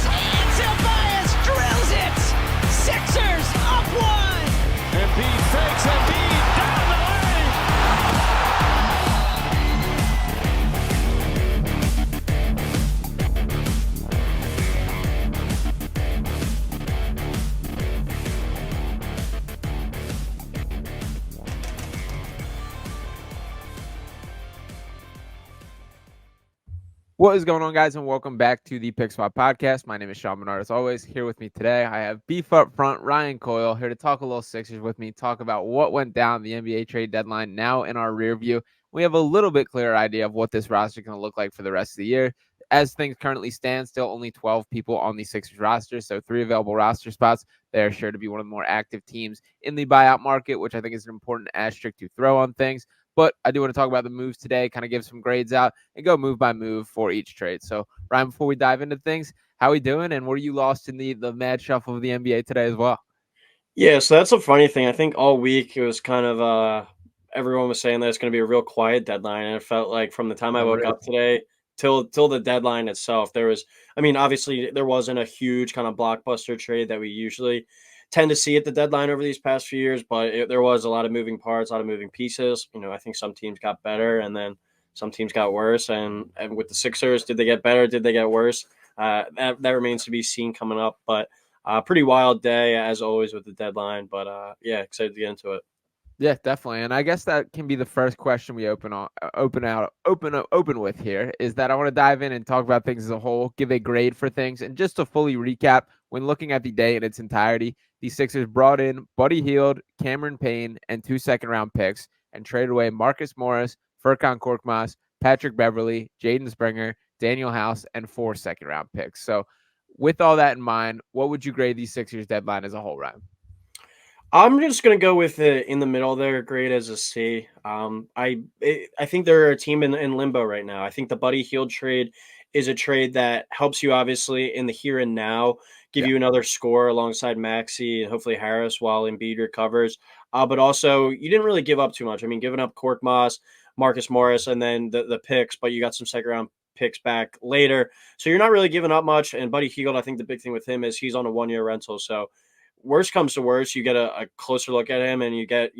And Tobias drills it. Sixers up one. Embiid fakes, Embiid down the lane. What is going on, guys, and welcome back to the Pick Spot Podcast. My name is Sean Barnard. As always, here with me today, I have beef up front, Ryan Coyle, here to talk a little Sixers with me, talk about what went down the NBA trade deadline now in our rear view. We have a little bit clearer idea of what this roster is going to look like for the rest of the year. As things currently stand, still only 12 people on the Sixers roster, so 3 available roster spots. They are sure to be one of the more active teams in the buyout market, which I think is an important asterisk to throw on things. But I do want to talk about the moves today, kind of give some grades out and go move by move for each trade. So, Ryan, before we dive into things, how are we doing? And were you lost in the mad shuffle of the NBA today as well? Yeah, so that's a funny thing. I think all week it was kind of everyone was saying that it's going to be a real quiet deadline, and it felt like from the time I Oh, woke really? up today till the deadline itself, there was. I mean, obviously there wasn't a huge kind of blockbuster trade that we usually tend to see at the deadline over these past few years, but there was a lot of moving parts, a lot of moving pieces. You know, I think some teams got better, and then some teams got worse. And with the Sixers, did they get better? Did they get worse? That remains to be seen coming up, but. Pretty wild day as always with the deadline, but yeah, excited to get into it. Yeah, definitely. And I guess that can be the first question we open with here is that I want to dive in and talk about things as a whole, give a grade for things, and just to fully recap, when looking at the day in its entirety, the Sixers brought in Buddy Hield, Cameron Payne, and 2 second-round picks, and traded away Marcus Morris, Furkan Korkmaz, Patrick Beverley, Jaden Springer, Daniel House, and 4 second-round picks. So, with all that in mind, what would you grade the Sixers deadline as a whole, Ryan? I'm just gonna go with it in the middle there, grade as a C. I think they're a team in limbo right now. I think the Buddy Hield trade is a trade that helps you obviously in the here and now, give you another score alongside Maxey and hopefully Harris while Embiid recovers. But also you didn't really give up too much. I mean, giving up Korkmaz, Marcus Morris, and then the picks, but you got some second round picks back later. So you're not really giving up much. And Buddy Hield, I think the big thing with him is he's on a 1-year rental. So worst comes to worst, you get a closer look at him and you get,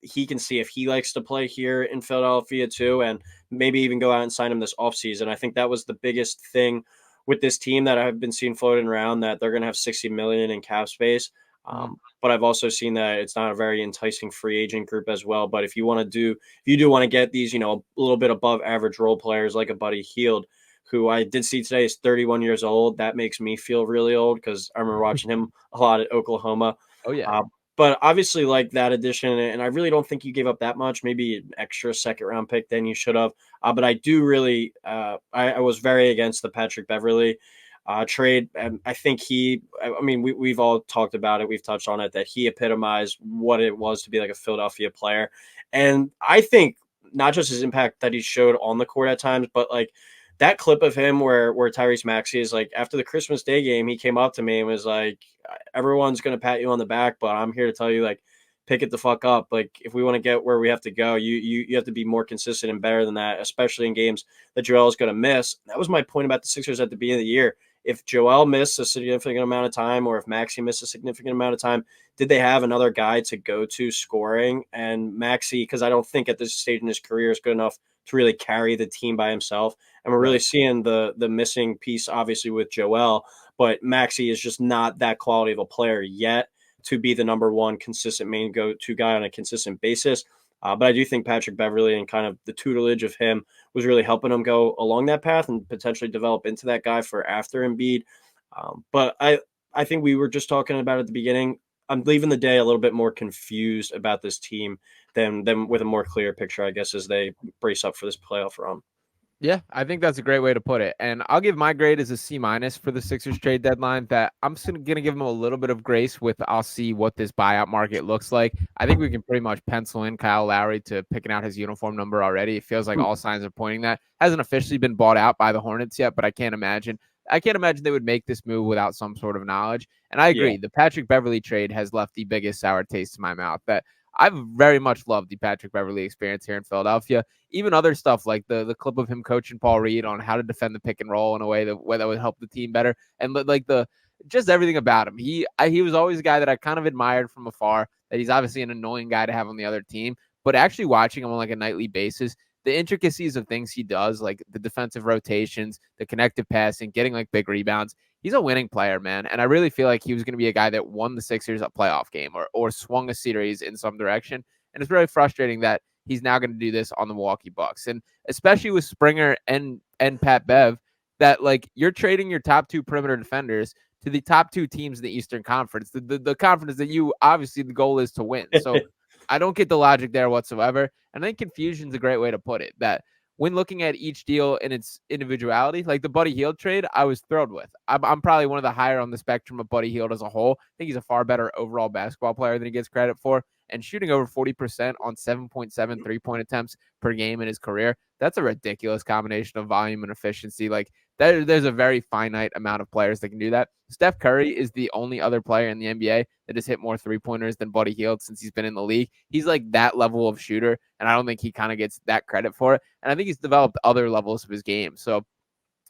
he can see if he likes to play here in Philadelphia too, and maybe even go out and sign him this offseason. I think that was the biggest thing with this team that I've been seeing floating around, that they're going to have 60 million in cap space. But I've also seen that it's not a very enticing free agent group as well. But if you do want to get these, a little bit above average role players like a Buddy Hield, who I did see today is 31 years old. That makes me feel really old because I remember watching him a lot at Oklahoma. Oh, yeah. But obviously, like that addition, and I really don't think you gave up that much, maybe an extra second round pick than you should have. But I do really, I was very against the Patrick Beverley trade. And I think we've all talked about it. We've touched on it, that he epitomized what it was to be like a Philadelphia player. And I think not just his impact that he showed on the court at times, but like, that clip of him where Tyrese Maxey is like, after the Christmas Day game, he came up to me and was like, everyone's going to pat you on the back, but I'm here to tell you, like, pick it the fuck up. Like, if we want to get where we have to go, you have to be more consistent and better than that, especially in games that Joel is going to miss. That was my point about the Sixers at the beginning of the year. If Joel missed a significant amount of time, or if Maxey missed a significant amount of time, did they have another guy to go to scoring? And Maxey, because I don't think at this stage in his career is good enough to really carry the team by himself. And we're really seeing the missing piece, obviously, with Joel, but Maxey is just not that quality of a player yet to be the number one consistent main go-to guy on a consistent basis. But I do think Patrick Beverley and kind of the tutelage of him was really helping him go along that path and potentially develop into that guy for after Embiid. But I think we were just talking about at the beginning, I'm leaving the day a little bit more confused about this team than with a more clear picture, I guess, as they brace up for this playoff run. Yeah, I think that's a great way to put it. And I'll give my grade as a C- for the Sixers trade deadline. That I'm just going to give them a little bit of grace with, I'll see what this buyout market looks like. I think we can pretty much pencil in Kyle Lowry to picking out his uniform number already. It feels like all signs are pointing that. Hasn't officially been bought out by the Hornets yet, but I can't imagine they would make this move without some sort of knowledge. And I agree. The Patrick Beverley trade has left the biggest sour taste in my mouth. That I've very much loved the Patrick Beverley experience here in Philadelphia. Even other stuff like the clip of him coaching Paul Reed on how to defend the pick and roll in a way that would help the team better, and like the just everything about him. He was always a guy that I kind of admired from afar. That he's obviously an annoying guy to have on the other team, but actually watching him on like a nightly basis, the intricacies of things he does, like the defensive rotations, the connective passing, getting like big rebounds. He's a winning player, man. And I really feel like he was going to be a guy that won the Sixers a playoff game or swung a series in some direction. And it's really frustrating that he's now going to do this on the Milwaukee Bucks. And especially with Springer and Pat Bev, that like you're trading your top two perimeter defenders to the top two teams in the Eastern Conference, the conference that you obviously the goal is to win. So I don't get the logic there whatsoever. And I think confusion is a great way to put it. That when looking at each deal in its individuality, like the Buddy Hield trade, I was thrilled with. I'm probably one of the higher on the spectrum of Buddy Hield as a whole. I think he's a far better overall basketball player than he gets credit for. And shooting over 40% on 7.7 3-point attempts per game in his career, that's a ridiculous combination of volume and efficiency. Like there's a very finite amount of players that can do that. Steph Curry is the only other player in the NBA that has hit more 3-pointers than Buddy Hield since he's been in the league. He's like that level of shooter, and I don't think he kind of gets that credit for it. And I think he's developed other levels of his game. So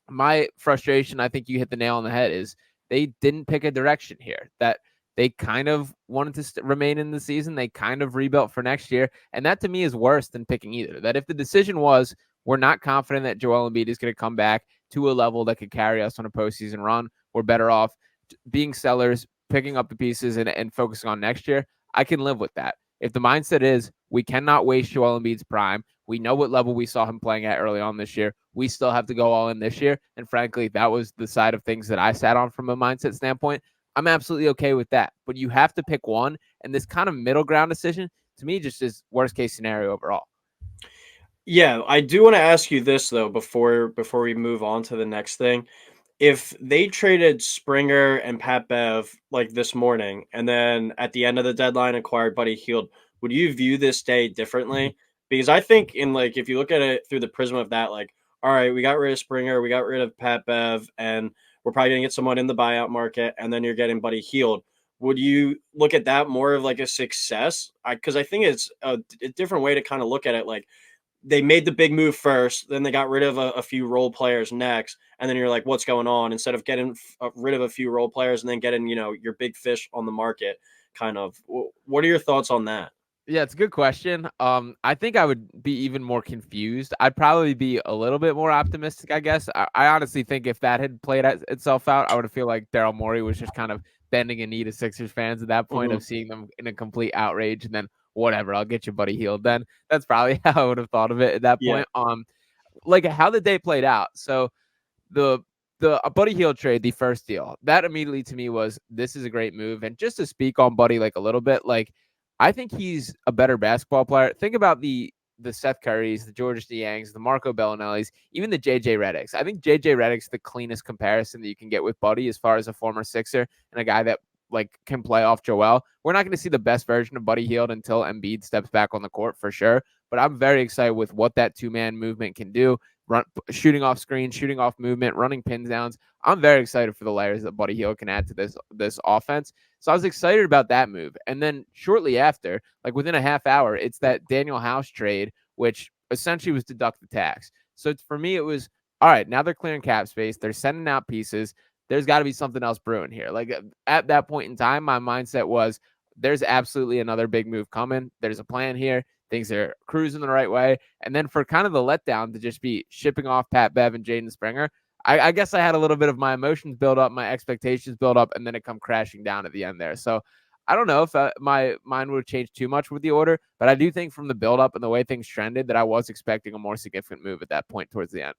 my frustration, I think you hit the nail on the head, is they didn't pick a direction here. That they kind of wanted to remain in the season. They kind of rebuilt for next year. And that to me is worse than picking either. That if the decision was, we're not confident that Joel Embiid is going to come back to a level that could carry us on a postseason run, we're better off being sellers, picking up the pieces and focusing on next year. I can live with that. If the mindset is we cannot waste Joel Embiid's prime, we know what level we saw him playing at early on this year. We still have to go all in this year. And frankly, that was the side of things that I sat on from a mindset standpoint. I'm absolutely okay with that. But you have to pick one. And this kind of middle ground decision, to me, just is worst case scenario overall. Yeah, I do want to ask you this though before we move on to the next thing. If they traded Springer and Pat Bev like this morning, and then at the end of the deadline acquired Buddy Hield, would you view this day differently? Because I think in like if you look at it through the prism of that, like, all right, we got rid of Springer, we got rid of Pat Bev, and we're probably gonna get someone in the buyout market, and then you're getting Buddy Hield. Would you look at that more of like a success? Because I think it's a different way to kind of look at it. Like they made the big move first, then they got rid of a few role players next, and then you're like, what's going on? Instead of getting rid of a few role players and then getting, your big fish on the market, kind of. What are your thoughts on that? Yeah, it's a good question. I think I would be even more confused. I'd probably be a little bit more optimistic, I guess. I honestly think if that had played itself out, I would feel like Daryl Morey was just kind of bending a knee to Sixers fans at that point of seeing them in a complete outrage and then whatever, I'll get you Buddy Hield. Then that's probably how I would have thought of it at that Yeah. point. Like how the day played out. So the Buddy Hield trade, the first deal, that immediately to me was this is a great move. And just to speak on Buddy like a little bit, like I think he's a better basketball player. Think about the Seth Currys, the Georges Niangs, the Marco Bellinellis, even the JJ Redicks. I think JJ Reddick's the cleanest comparison that you can get with Buddy as far as a former Sixer and a guy that like can play off Joel. We're not going to see the best version of Buddy Hield until Embiid steps back on the court for sure. But I'm very excited with what that two-man movement can do. Shooting off screen, shooting off movement, running pin downs. I'm very excited for the layers that Buddy Hield can add to this offense. So I was excited about that move. And then shortly after, like within a half hour, it's that Daniel House trade, which essentially was deduct the tax. So for me, it was, all right, now they're clearing cap space. They're sending out pieces. There's got to be something else brewing here. Like at that point in time, my mindset was there's absolutely another big move coming. There's a plan here. Things are cruising the right way. And then for kind of the letdown to just be shipping off Pat Bev and Jaden Springer, I guess I had a little bit of my emotions build up, my expectations build up, and then it come crashing down at the end there. So I don't know if my mind would have changed too much with the order, but I do think from the build up and the way things trended that I was expecting a more significant move at that point towards the end.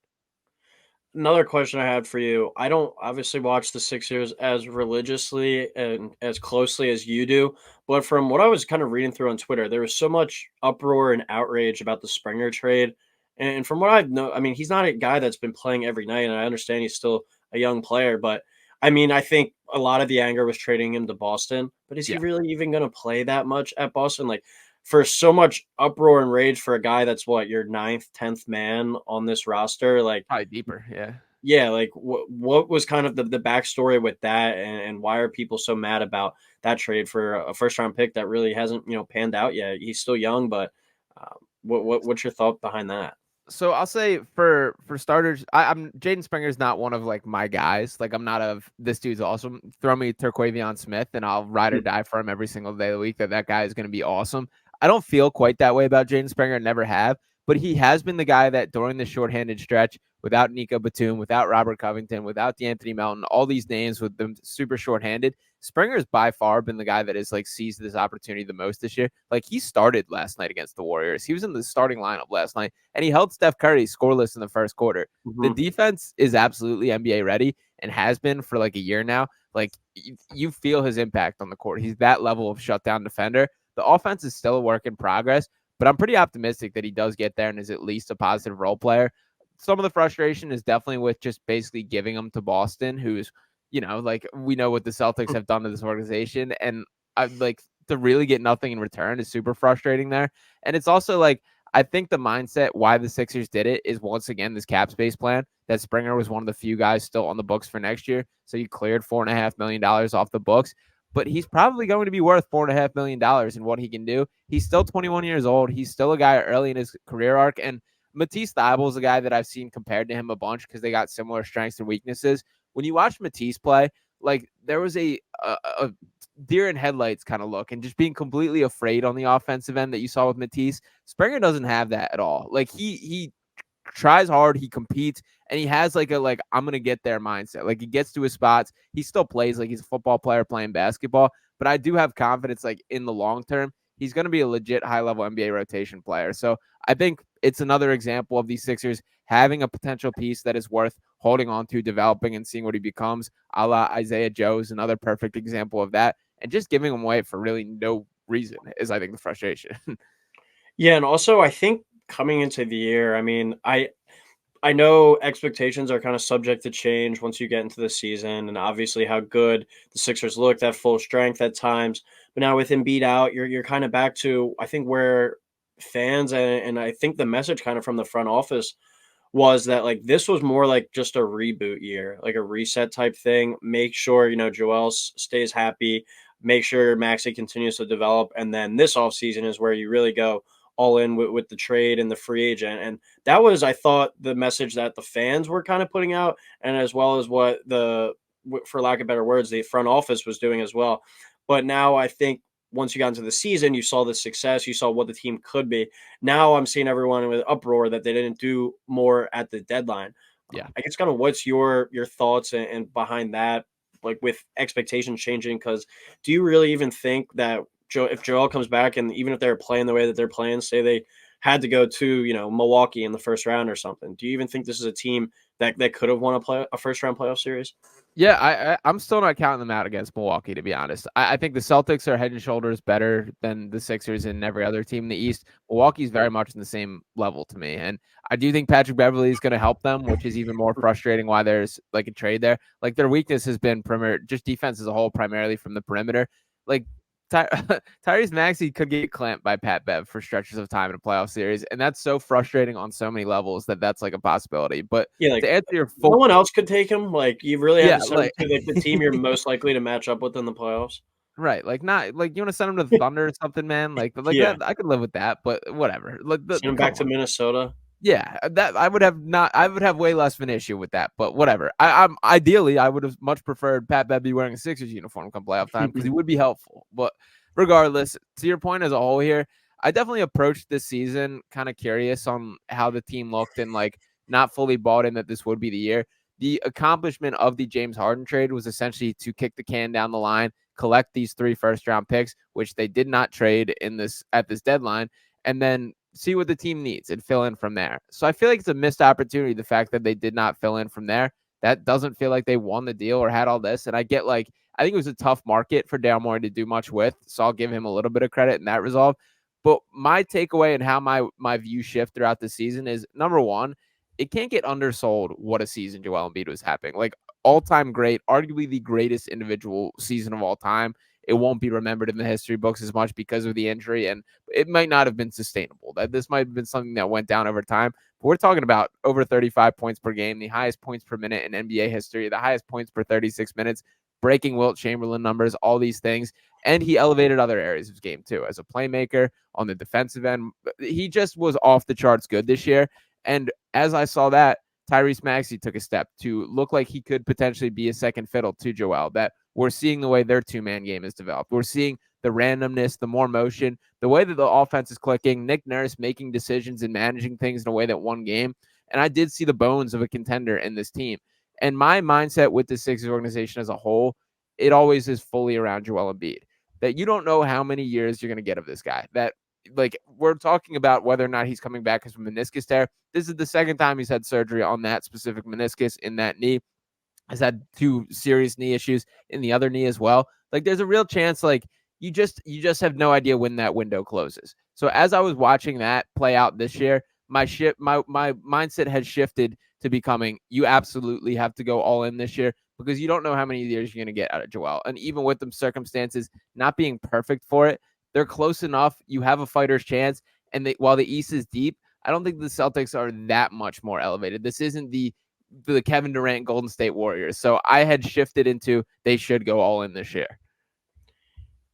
Another question I had for you. I don't obviously watch the Sixers as religiously and as closely as you do, but from what I was kind of reading through on Twitter, there was so much uproar and outrage about the Springer trade. And from what I know, I mean, he's not a guy that's been playing every night, and I understand he's still a young player, but I mean, I think a lot of the anger was trading him to Boston, but is he really even going to play that much at Boston? Like, for so much uproar and rage for a guy that's what your ninth, 10th man on this roster, like Probably deeper. Yeah. yeah, like what was kind of the backstory with that, and why are people so mad about that trade for a first round pick that really hasn't panned out yet? He's still young, but what's your thought behind that? So I'll say for starters, I'm Jaden Springer's not one of like my guys. Like I'm not of this dude's awesome. Throw me Terquavion Smith and I'll ride or die for him every single day of the week. That guy is going to be awesome. I don't feel quite that way about Jaden Springer. Never have, but he has been the guy that during the shorthanded stretch, without Nico Batum, without Robert Covington, without D'Anthony Melton, all these names with them super shorthanded, Springer's by far been the guy that has like seized this opportunity the most this year. Like he started last night against the Warriors. He was in the starting lineup last night and he held Steph Curry scoreless in the first quarter. The Mhm. defense is absolutely NBA ready and has been for like a year now. Like you feel his impact on the court. He's that level of shutdown defender. The offense is still a work in progress, but I'm pretty optimistic that he does get there and is at least a positive role player. Some of the frustration is definitely with just basically giving him to Boston, who's, like we know what the Celtics have done to this organization. And I like to really get nothing in return is super frustrating there. And it's also like, I think the mindset why the Sixers did it is once again this cap space plan that Springer was one of the few guys still on the books for next year. So you cleared $4.5 million off the books, but he's probably going to be worth $4.5 million in what he can do. He's still 21 years old. He's still a guy early in his career arc. And Matisse Thybulle is a guy that I've seen compared to him a bunch because they got similar strengths and weaknesses. When you watch Matisse play, like there was a deer in headlights kind of look and just being completely afraid on the offensive end that you saw with Matisse. Springer doesn't have that at all. Like he tries hard, he competes, and he has like I'm gonna get there mindset. Like he gets to his spots. He still plays like he's a football player playing basketball, but I do have confidence like in the long term, he's gonna be a legit high level NBA rotation player. So I think it's another example of these Sixers having a potential piece that is worth holding on to, developing, and seeing what he becomes. A la Isaiah Joe is another perfect example of that. And just giving him away for really no reason is, I think, the frustration. Yeah, and also I think coming into the year, I mean, I know expectations are kind of subject to change once you get into the season, and obviously how good the Sixers looked at full strength at times. But now with Embiid out, you're kind of back to I think where fans and I think the message kind of from the front office was that like this was more like just a reboot year, like a reset type thing. Make sure Joel stays happy, make sure Maxey continues to develop, and then this offseason is where you really go all in with the trade and the free agent. And that was, I thought, the message that the fans were kind of putting out, and as well as what for lack of better words, the front office was doing as well. But now I think once you got into the season, you saw the success, you saw what the team could be. Now I'm seeing everyone with uproar that they didn't do more at the deadline. Yeah. I guess kind of what's your thoughts and behind that, like with expectations changing? Because do you really even think that if Joel comes back and even if they're playing the way that they're playing, say they had to go to Milwaukee in the first round or something, do you even think this is a team that could have won a first round playoff series? Yeah, I'm still not counting them out against Milwaukee, to be honest. I think the Celtics are head and shoulders better than the Sixers and every other team in the East. Milwaukee's very much in the same level to me. And I do think Patrick Beverley is going to help them, which is even more frustrating why there's like a trade there. Like their weakness has been perimeter, just defense as a whole, primarily from the perimeter. Like Tyrese Maxey could get clamped by Pat Bev for stretches of time in a playoff series, and that's so frustrating on so many levels that's like a possibility. But Yeah, like to answer your no full, one else could take him. Like you really had yeah, to send him like to the team you're most likely to match up with in the playoffs. right, like not like you want to send him to the Thunder or something, man. Like Yeah, that, I could live with that, but whatever. Like send him come back to on, Minnesota. yeah, that I would have way less of an issue with that, but whatever. I'm ideally I would have much preferred Pat Bev be wearing a Sixers uniform come playoff time because he would be helpful. But regardless, to your point as a whole here, I definitely approached this season kind of curious on how the team looked and like not fully bought in that this would be the year. The accomplishment of the James Harden trade was essentially to kick the can down the line, collect these 3 first-round picks, which they did not trade at this deadline, and then see what the team needs and fill in from there. So I feel like it's a missed opportunity, the fact that they did not fill in from there. That doesn't feel like they won the deal or had all this. And I get like, I think it was a tough market for Daryl Morey to do much with. So I'll give him a little bit of credit in that resolve. But my takeaway and how my view shift throughout the season is, number one, it can't get undersold what a season Joel Embiid was having. Like all-time great, arguably the greatest individual season of all time. It won't be remembered in the history books as much because of the injury, and it might not have been sustainable. That this might have been something that went down over time. But we're talking about over 35 points per game, the highest points per minute in NBA history, the highest points per 36 minutes, breaking Wilt Chamberlain numbers, all these things. And he elevated other areas of his game too, as a playmaker on the defensive end. He just was off the charts good this year. And as I saw that, Tyrese Maxey took a step to look like he could potentially be a second fiddle to Joel, that we're seeing the way their two-man game is developed. We're seeing the randomness, the more motion, the way that the offense is clicking, Nick Nurse making decisions and managing things in a way that won game. And I did see the bones of a contender in this team. And my mindset with the Sixers organization as a whole, it always is fully around Joel Embiid. That you don't know how many years you're going to get of this guy. That, like, we're talking about whether or not he's coming back as a meniscus tear. This is the second time he's had surgery on that specific meniscus in that knee. Has had 2 serious knee issues in the other knee as well. Like, there's a real chance, like, you just have no idea when that window closes. So as I was watching that play out this year, my mindset has shifted to becoming, you absolutely have to go all in this year, because you don't know how many years you're going to get out of Joel. And even with the circumstances not being perfect for it, they're close enough. You have a fighter's chance. And while the East is deep, I don't think the Celtics are that much more elevated. This isn't the Kevin Durant Golden State Warriors. So I had shifted into they should go all in this year.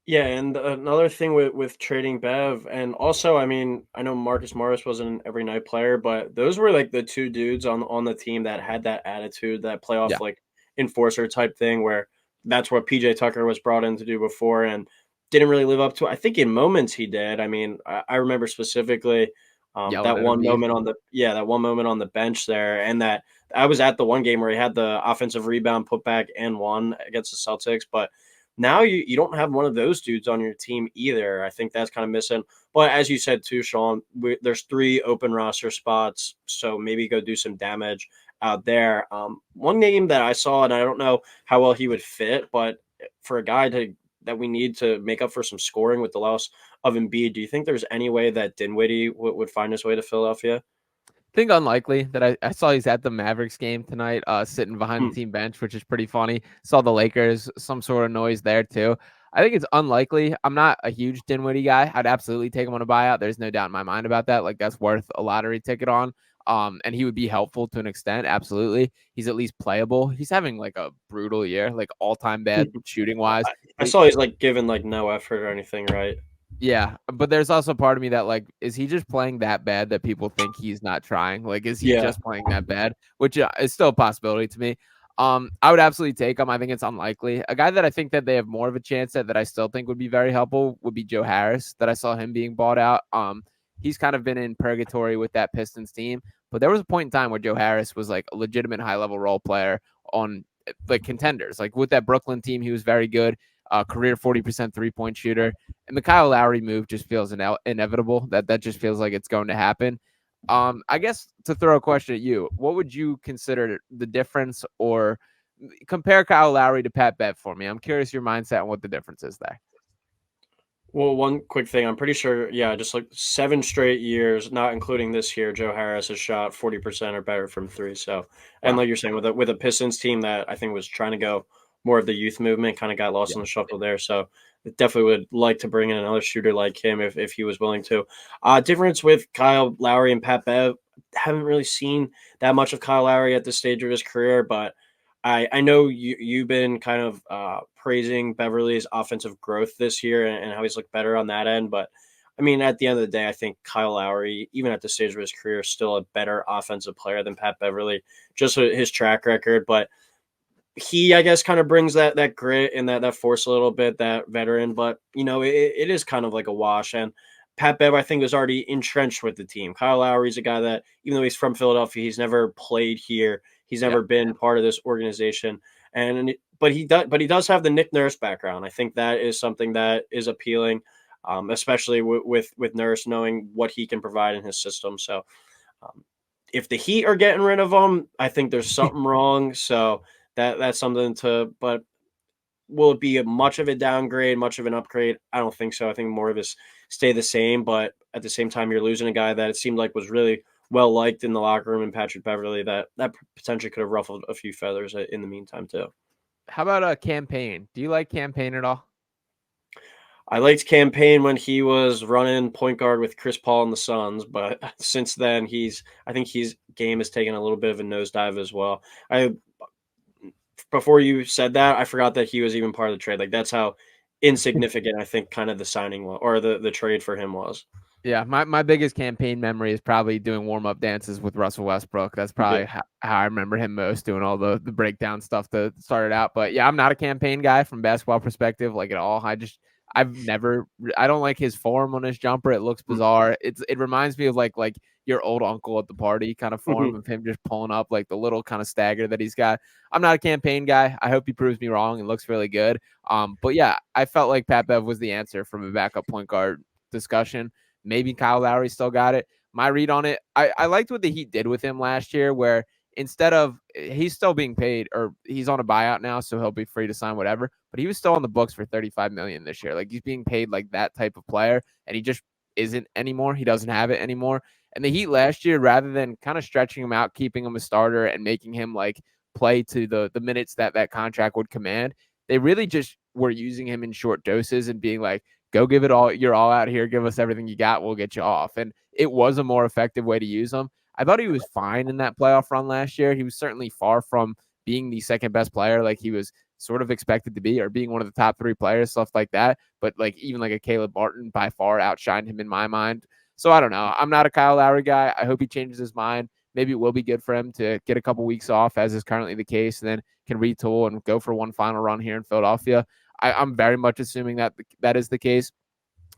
Yeah, and another thing with trading Bev, and also, I mean, I know Marcus Morris wasn't an every night player, but those were like the 2 dudes on the team that had that attitude, that playoff like enforcer type thing, where that's what PJ Tucker was brought in to do before, and didn't really live up to it. I think in moments he did. I mean, I remember specifically that one moment on the bench there, and that I was at the one game where he had the offensive rebound, put back, and one against the Celtics, but now you don't have one of those dudes on your team either. I think that's kind of missing. But as you said too, Sean, there's 3 open roster spots, so maybe go do some damage out there. One name that I saw, and I don't know how well he would fit, but for a guy that we need to make up for some scoring with the loss of Embiid, do you think there's any way that Dinwiddie would find his way to Philadelphia? Think unlikely. That I saw he's at the Mavericks game tonight, sitting behind the team bench, which is pretty funny. Saw the Lakers, some sort of noise there too. I think it's unlikely. I'm not a huge Dinwiddie guy. I'd absolutely take him on a buyout. There's no doubt in my mind about that. Like, that's worth a lottery ticket on. And he would be helpful to an extent. Absolutely. He's at least playable. He's having like a brutal year, like all-time bad shooting wise. I saw he's like given like no effort or anything, right? Yeah, but there's also part of me that, like, is he just playing that bad that people think he's not trying? Like, is he just playing that bad? Which is still a possibility to me. I would absolutely take him. I think it's unlikely. A guy that I think that they have more of a chance at, that I still think would be very helpful, would be Joe Harris, that I saw him being bought out. He's kind of been in purgatory with that Pistons team, but there was a point in time where Joe Harris was like a legitimate high-level role player on like contenders. Like with that Brooklyn team, he was very good. Career 40% three-point shooter. And the Kyle Lowry move just feels inevitable. That just feels like it's going to happen. I guess to throw a question at you, what would you consider the difference, or compare Kyle Lowry to Pat Bev for me? I'm curious your mindset on what the difference is there. Well, one quick thing, I'm pretty sure, just like 7 straight years, not including this year, Joe Harris has shot 40% or better from 3. So, and Wow. like you're saying, with a Pistons team that I think was trying to go more of the youth movement, kind of got lost in the shuffle there. So, definitely would like to bring in another shooter like him if he was willing to. Difference with Kyle Lowry and Pat Bev, haven't really seen that much of Kyle Lowry at this stage of his career, but I know you've been kind of praising Beverly's offensive growth this year and how he's looked better on that end. But I mean, at the end of the day, I think Kyle Lowry, even at the stage of his career, is still a better offensive player than Pat Beverly, just his track record. But he, I guess, kind of brings that grit and that force a little bit, that veteran. But, it is kind of like a wash. And Pat Bev, I think, was already entrenched with the team. Kyle Lowry's a guy that, even though he's from Philadelphia, he's never played here. He's never been part of this organization. But he does have the Nick Nurse background. I think that is something that is appealing, especially with Nurse knowing what he can provide in his system. So if the Heat are getting rid of him, I think there's something wrong. So that's something but will it be much of a downgrade, much of an upgrade? I don't think so. I think more of this stay the same, but at the same time, you're losing a guy that it seemed like was really well liked in the locker room, and Patrick Beverly, that potentially could have ruffled a few feathers in the meantime too. How about a campaign? Do you like campaign at all? I liked campaign when he was running point guard with Chris Paul and the Suns, but since then I think his game has taken a little bit of a nosedive as well. I Before you said that, I forgot that he was even part of the trade. Like that's how insignificant I think kind of the signing was, or the trade for him was. Yeah, my biggest campaign memory is probably doing warm-up dances with Russell Westbrook. That's probably Yeah. how I remember him most, doing all the breakdown stuff to start it out. But yeah, I'm not a campaign guy from basketball perspective, like at all. I don't like his form on his jumper. It looks bizarre. It reminds me of like your old uncle at the party kind of form Mhm. of him just pulling up like the little kind of stagger that he's got. I'm not a campaign guy. I hope he proves me wrong and looks really good. But yeah, I felt like Pat Bev was the answer from a backup point guard discussion. Maybe Kyle Lowry still got it. My read on it, I liked what the Heat did with him last year, where instead of he's still being paid, or he's on a buyout now, so he'll be free to sign whatever, but he was still on the books for 35 million this year. Like he's being paid like that type of player, and he just isn't anymore. He doesn't have it anymore. And the Heat last year, rather than kind of stretching him out, keeping him a starter and making him like play to the minutes that contract would command, they really just were using him in short doses and being like, go give it all. You're all out here. Give us everything you got. We'll get you off. And it was a more effective way to use him. I thought he was fine in that playoff run last year. He was certainly far from being the second best player like he was sort of expected to be, or being one of the top 3 players, stuff like that. But like even like a Caleb Martin by far outshined him in my mind. So I don't know. I'm not a Kyle Lowry guy. I hope he changes his mind. Maybe it will be good for him to get a couple weeks off, as is currently the case, and then can retool and go for one final run here in Philadelphia. I'm very much assuming that is the case.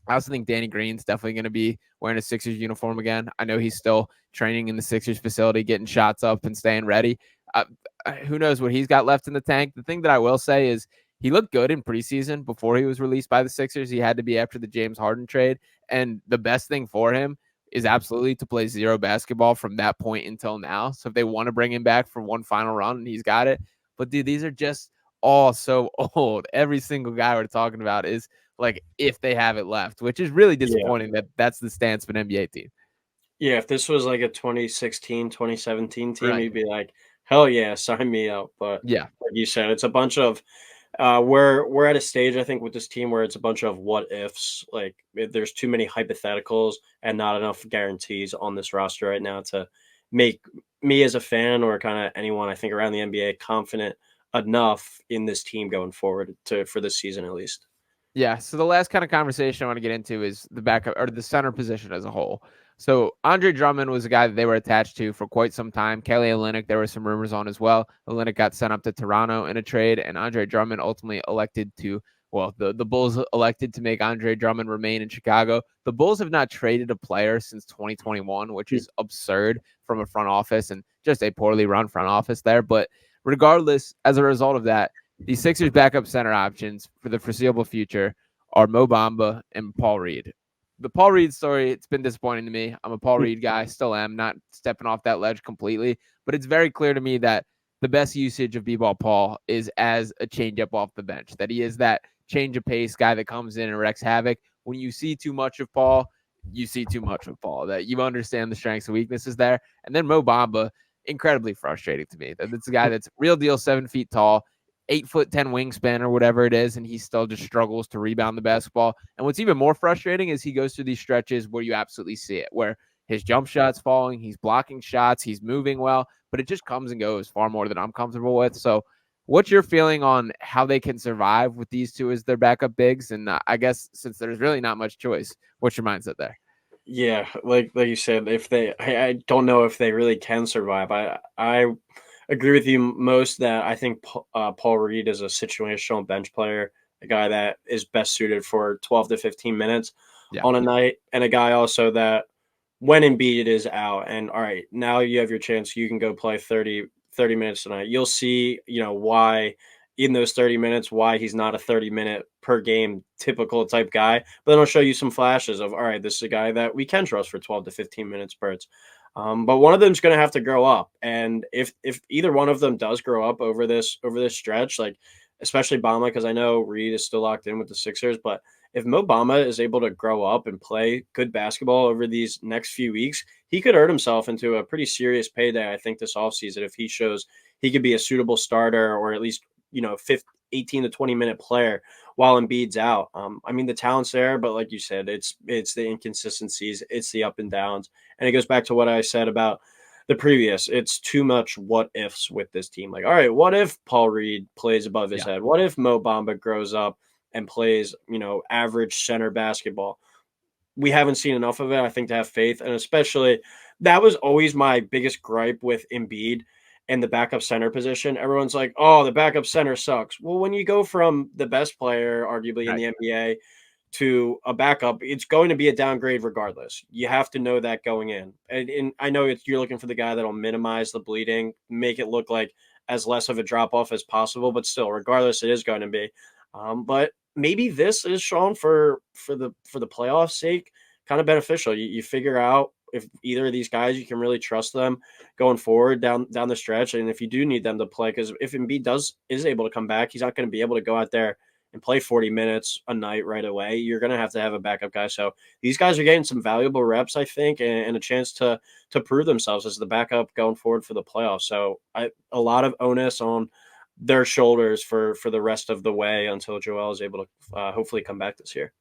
I also think Danny Green's definitely going to be wearing a Sixers uniform again. I know he's still training in the Sixers facility, getting shots up and staying ready. Who knows what he's got left in the tank? The thing that I will say is he looked good in preseason before he was released by the Sixers. He had to be after the James Harden trade. And the best thing for him is absolutely to play zero basketball from that point until now. So if they want to bring him back for one final run, he's got it. But dude, these are just all so old. Every single guy we're talking about is like if they have it left, which is really Yeah. disappointing that that's the stance of an NBA team. Yeah, if this was like a 2016, 2017 team, Right. you'd be like, hell yeah, sign me up. But Yeah. like you said, it's a bunch of we're at a stage, I think, with this team where it's a bunch of what ifs. Like there's too many hypotheticals and not enough guarantees on this roster right now to make me as a fan, or kind of anyone I think around the NBA, confident enough in this team going forward for this season at least. Yeah. So the last kind of conversation I want to get into is the backup or the center position as a whole. So Andre Drummond was a guy that they were attached to for quite some time. Kelly Olynyk, there were some rumors on as well. Olynyk got sent up to Toronto in a trade, and Andre Drummond ultimately elected to. Well, the Bulls elected to make Andre Drummond remain in Chicago. The Bulls have not traded a player since 2021, which is absurd from a front office and just a poorly run front office there. But regardless, as a result of that, the Sixers' backup center options for the foreseeable future are Mo Bamba and Paul Reed. The Paul Reed story, it's been disappointing to me. I'm a Paul Reed guy, still am, not stepping off that ledge completely, but it's very clear to me that the best usage of B-ball Paul is as a changeup off the bench, that he is that change of pace guy that comes in and wrecks havoc. When you see too much of Paul, you see too much of Paul, that you understand the strengths and weaknesses there. And then Mo Bamba, incredibly frustrating to me. That's a guy that's real deal 7 feet tall, 8'10" wingspan or whatever it is, and he still just struggles to rebound the basketball. And what's even more frustrating is he goes through these stretches where you absolutely see it, where his jump shot's falling, he's blocking shots, he's moving well, but it just comes and goes far more than I'm comfortable with. So what's your feeling on how they can survive with these two as their backup bigs? And I guess since there's really not much choice, what's your mindset there? Yeah, like you said, if I don't know if they really can survive. I agree with you most that I think Paul Reed is a situational bench player, a guy that is best suited for 12 to 15 minutes Yeah. on a night, and a guy also that when Embiid is out, and all right, now you have your chance, you can go play 30 minutes tonight. You'll see, why in those 30 minutes, why he's not a 30-minute per game typical type guy. But then I'll show you some flashes of, all right, this is a guy that we can trust for 12 to 15 minutes spurts. But one of them's going to have to grow up, and if either one of them does grow up over this stretch, like especially Bama, because I know Reed is still locked in with the Sixers, but if Mo Bamba is able to grow up and play good basketball over these next few weeks, he could earn himself into a pretty serious payday, I think, this offseason if he shows he could be a suitable starter, or at least 18 to 20-minute player while Embiid's out. I mean, the talent's there, but like you said, it's the inconsistencies, it's the up and downs. And it goes back to what I said about the previous. It's too much what ifs with this team. Like, all right, what if Paul Reed plays above his head? What if Mo Bamba grows up and plays, average center basketball? We haven't seen enough of it, I think, to have faith. And especially that was always my biggest gripe with Embiid and the backup center position. Everyone's like, oh, the backup center sucks. Well, when you go from the best player, arguably in the NBA, to a backup, it's going to be a downgrade regardless. You have to know that going in. And I know you're looking for the guy that'll minimize the bleeding, make it look like as less of a drop off as possible, but still, regardless, it is going to be. But maybe this is shown for the playoffs sake, kind of beneficial. You figure out if either of these guys, you can really trust them going forward down the stretch. And if you do need them to play, because if Embiid is able to come back, he's not going to be able to go out there and play 40 minutes a night right away. You're going to have a backup guy. So these guys are getting some valuable reps, I think, and a chance to prove themselves as the backup going forward for the playoffs. So a lot of onus on their shoulders for the rest of the way until Joel is able to hopefully come back this year.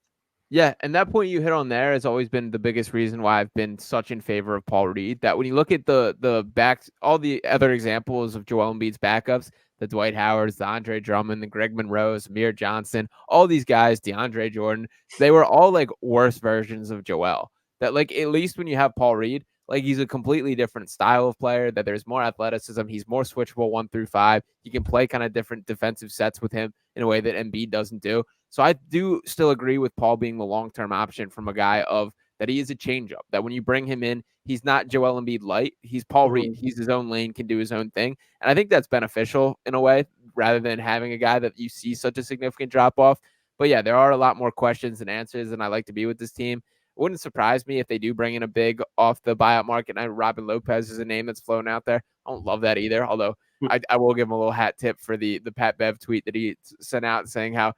Yeah, and that point you hit on there has always been the biggest reason why I've been such in favor of Paul Reed. That when you look at the backs, all the other examples of Joel Embiid's backups, the Dwight Howards, the Andre Drummond, the Greg Monroes, Amir Johnson, all these guys, DeAndre Jordan, they were all like worse versions of Joel. That like at least when you have Paul Reed, like he's a completely different style of player, that there's more athleticism. He's more switchable 1 through 5. You can play kind of different defensive sets with him in a way that Embiid doesn't do. So I do still agree with Paul being the long-term option from a guy of that he is a changeup, that when you bring him in, he's not Joel Embiid light. He's Paul Reed. He's his own lane, can do his own thing. And I think that's beneficial in a way rather than having a guy that you see such a significant drop-off. But yeah, there are a lot more questions than answers, and I like to be with this team. It wouldn't surprise me if they do bring in a big off the buyout market. And Robin Lopez is a name that's flown out there. I don't love that either, although I will give him a little hat tip for the Pat Bev tweet that he sent out saying how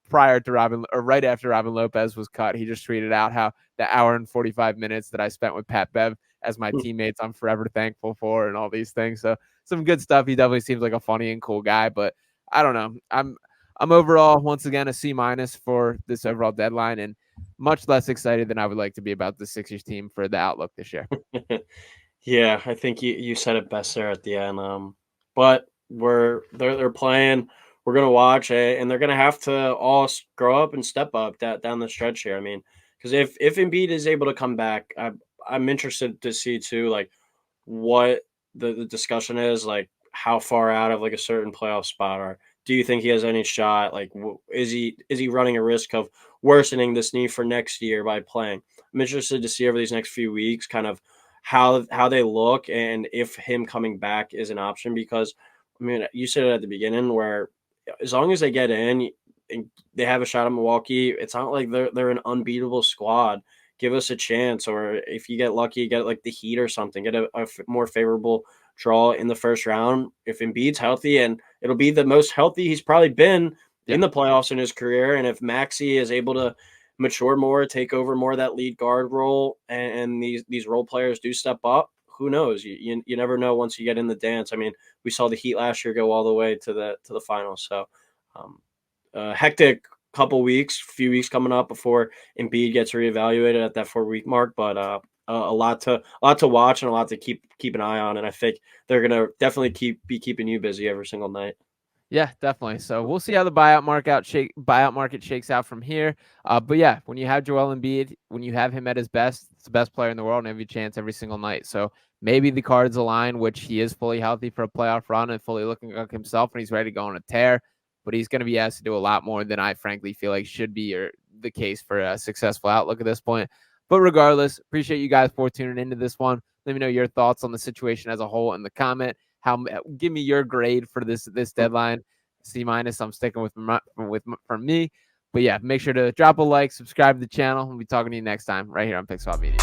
prior to Robin or right after Robin Lopez was cut, he just tweeted out how the hour and 45 minutes that I spent with Pat Bev as my teammates, I'm forever thankful for, and all these things. So some good stuff. He definitely seems like a funny and cool guy, but I don't know. I'm overall, once again, a C- for this overall deadline, and much less excited than I would like to be about the Sixers team for the outlook this year. Yeah, I think you said it best there at the end. But they're playing. We're gonna watch it, and they're gonna have to all grow up and step up down the stretch here. I mean, because if Embiid is able to come back, I'm interested to see too, like what the discussion is, like how far out of like a certain playoff spot, or do you think he has any shot? Like, is he running a risk of worsening this knee for next year by playing? I'm interested to see over these next few weeks, kind of how they look and if him coming back is an option. Because I mean, you said it at the beginning, where as long as they get in and they have a shot at Milwaukee, it's not like they're an unbeatable squad. Give us a chance, or if you get lucky, get like the Heat or something, get a more favorable draw in the first round. If Embiid's healthy, and it'll be the most healthy he's probably been in the playoffs in his career, and if Maxey is able to mature more, take over more of that lead guard role, and these role players do step up, who knows? You never know once you get in the dance. I mean, we saw the Heat last year go all the way to the finals. So hectic few weeks coming up before Embiid gets reevaluated at that 4-week mark, but a lot to watch and a lot to keep an eye on, and I think they're gonna definitely be keeping you busy every single night. Yeah, definitely. So we'll see how the buyout market shakes out from here. But yeah, when you have Joel Embiid, when you have him at his best, it's the best player in the world, and every chance every single night. So maybe the cards align, which he is fully healthy for a playoff run and fully looking like himself, and he's ready to go on a tear. But he's going to be asked to do a lot more than I frankly feel like should be or the case for a successful outlook at this point. But regardless, appreciate you guys for tuning into this one. Let me know your thoughts on the situation as a whole in the comment. Give me your grade for this deadline. C-. I'm sticking with from me. But yeah, make sure to drop a like, subscribe to the channel. We'll be talking to you next time right here on Pick Swap Media.